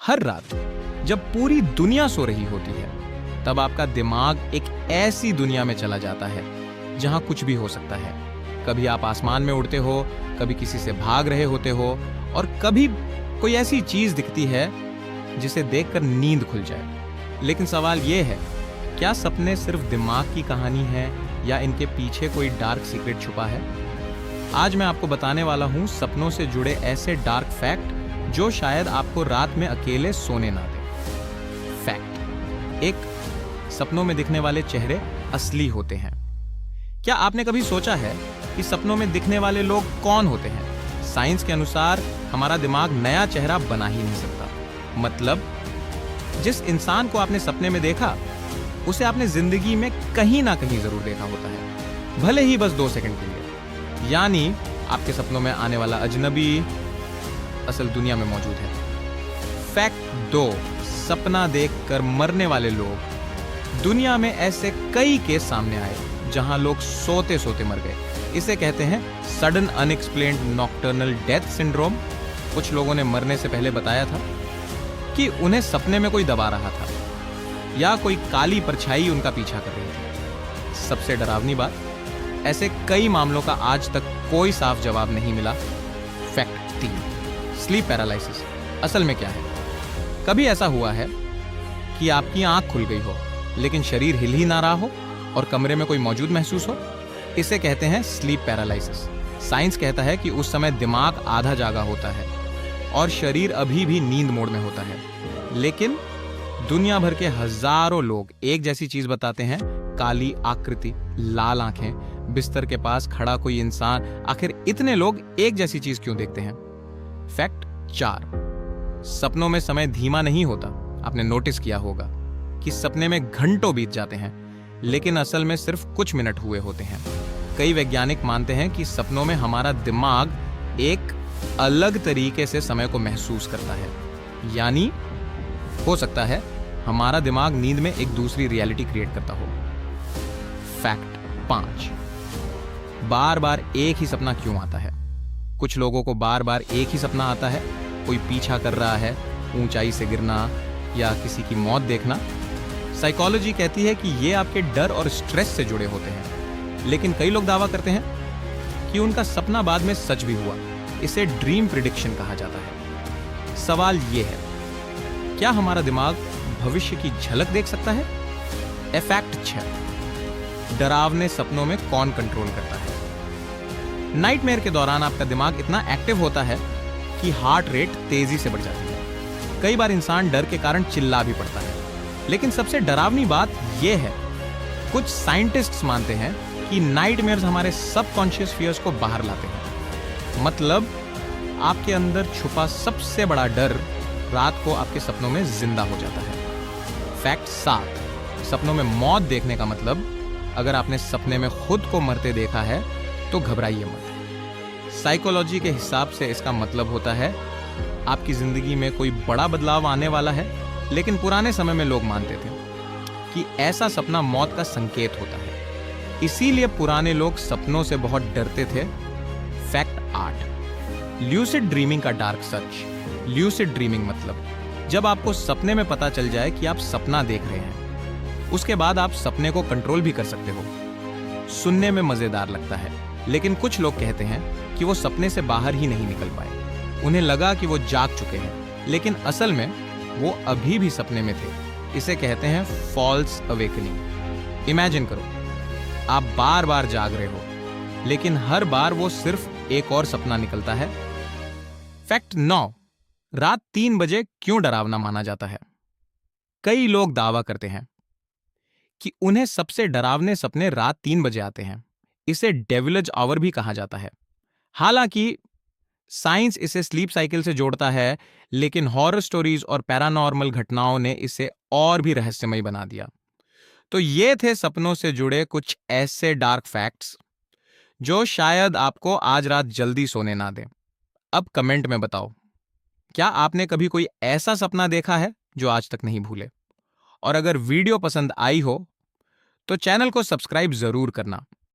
हर रात जब पूरी दुनिया सो रही होती है, तब आपका दिमाग एक ऐसी दुनिया में चला जाता है जहां कुछ भी हो सकता है। कभी आप आसमान में उड़ते हो, कभी किसी से भाग रहे होते हो, और कभी कोई ऐसी चीज दिखती है जिसे देखकर नींद खुल जाए। लेकिन सवाल यह है, क्या सपने सिर्फ दिमाग की कहानी है या इनके पीछे कोई डार्क सीक्रेट छुपा है? आज मैं आपको बताने वाला हूं सपनों से जुड़े ऐसे डार्क फैक्ट जो शायद आपको रात में अकेले सोने ना दें। फैक्ट एक, सपनों में दिखने वाले चेहरे असली होते हैं। क्या आपने कभी सोचा है कि सपनों में दिखने वाले लोग कौन होते हैं? साइंस के अनुसार हमारा दिमाग नया चेहरा बना ही नहीं सकता। मतलब जिस इंसान को आपने सपने में देखा, उसे आपने जिंदगी में कहीं ना कहीं जरूर देखा होता है, भले ही बस 2 सेकंड के लिए। यानी आपके सपनों में आने वाला अजनबी असल दुनिया में मौजूद है। फैक्ट 2, सपना देखकर मरने वाले लोग। दुनिया में ऐसे कई केस सामने आए जहां लोग सोते सोते मर गए। इसे कहते हैं sudden unexplained nocturnal death syndrome. कुछ लोगों ने मरने से पहले बताया था कि उन्हें सपने में कोई दबा रहा था या कोई काली परछाई उनका पीछा कर रही थी। सबसे डरावनी बात, ऐसे कई मामलों का आज तक कोई साफ जवाब नहीं मिला। Fact 3, sleep paralysis. असल में क्या है? कभी ऐसा हुआ है कि आपकी आंख खुल गई हो लेकिन शरीर हिल ही ना रहा हो और कमरे में कोई मौजूद महसूस हो? इसे कहते हैं स्लीप पैरालिसिस। साइंस कहता है कि उस समय दिमाग आधा जागा होता है और शरीर अभी भी नींद मोड में होता है। लेकिन दुनिया भर के हजारों लोग एक जैसी चीज बताते हैं, काली आकृति, लाल आंखें, बिस्तर के पास खड़ा कोई इंसान। आखिर इतने लोग एक जैसी चीज क्यों देखते हैं? फैक्ट 4, सपनों में समय धीमा नहीं होता। आपने नोटिस किया होगा कि सपने में घंटों बीत जाते हैं लेकिन असल में सिर्फ कुछ मिनट हुए होते हैं। कई वैज्ञानिक मानते हैं कि सपनों में हमारा दिमाग एक अलग तरीके से समय को महसूस करता है। यानी हो सकता है हमारा दिमाग नींद में एक दूसरी रियलिटी क्रिएट करता हो। फैक्ट 5, बार बार एक ही सपना क्यों आता है? कुछ लोगों को बार बार एक ही सपना आता है, कोई पीछा कर रहा है, ऊंचाई से गिरना या किसी की मौत देखना। साइकोलॉजी कहती है कि ये आपके डर और स्ट्रेस से जुड़े होते हैं। लेकिन कई लोग दावा करते हैं कि उनका सपना बाद में सच भी हुआ। इसे ड्रीम प्रिडिक्शन कहा जाता है। सवाल ये है, क्या हमारा दिमाग भविष्य की झलक देख सकता है? फैक्ट 6, डरावने सपनों में कौन कंट्रोल करता है? नाइटमेयर के दौरान आपका दिमाग इतना एक्टिव होता है कि हार्ट रेट तेजी से बढ़ जाती है। कई बार इंसान डर के कारण चिल्ला भी पड़ता है। लेकिन सबसे डरावनी बात यह है, कुछ साइंटिस्ट्स मानते हैं कि नाइटमेयर्स हमारे सबकॉन्शियस फियर्स को बाहर लाते हैं। मतलब आपके अंदर छुपा सबसे बड़ा डर रात को आपके सपनों में जिंदा हो जाता है। फैक्ट 7, सपनों में मौत देखने का मतलब, अगर आपने सपने में खुद को मरते देखा है तो घबराइए मत। साइकोलॉजी के हिसाब से इसका मतलब होता है आपकी जिंदगी में कोई बड़ा बदलाव आने वाला है। लेकिन पुराने समय में लोग मानते थे कि ऐसा सपना मौत का संकेत होता है, इसीलिए पुराने लोग सपनों से बहुत डरते थे। फैक्ट 8, ल्यूसिड ड्रीमिंग का डार्क सच। ल्यूसिड ड्रीमिंग मतलब जब आपको सपने में पता चल जाए कि आप सपना देख रहे हैं, उसके बाद आप सपने को कंट्रोल भी कर सकते हो। सुनने में मजेदार लगता है, लेकिन कुछ लोग कहते हैं कि वो सपने से बाहर ही नहीं निकल पाए। उन्हें लगा कि वो जाग चुके हैं, लेकिन असल में वो अभी भी सपने में थे। इसे कहते हैं फॉल्स अवेकनिंग। इमेजिन करो, आप बार बार जाग रहे हो लेकिन हर बार वो सिर्फ एक और सपना निकलता है। फैक्ट 9, रात 3 बजे क्यों डरावना माना जाता है? कई लोग दावा करते हैं कि उन्हें सबसे डरावने सपने रात 3 बजे आते हैं। इसे डेविलज आवर भी कहा जाता है। हालांकि साइंस इसे स्लीप साइकिल से जोड़ता है, लेकिन हॉरर स्टोरीज और पैरानॉर्मल घटनाओं ने इसे और भी रहस्यमय बना दिया। तो ये थे सपनों से जुड़े कुछ ऐसे डार्क फैक्ट्स जो शायद आपको आज रात जल्दी सोने ना दें। अब कमेंट में बताओ, क्या आपने कभी कोई ऐसा सपना देखा है जो आज तक नहीं भूले? और अगर वीडियो पसंद आई हो तो चैनल को सब्सक्राइब जरूर करना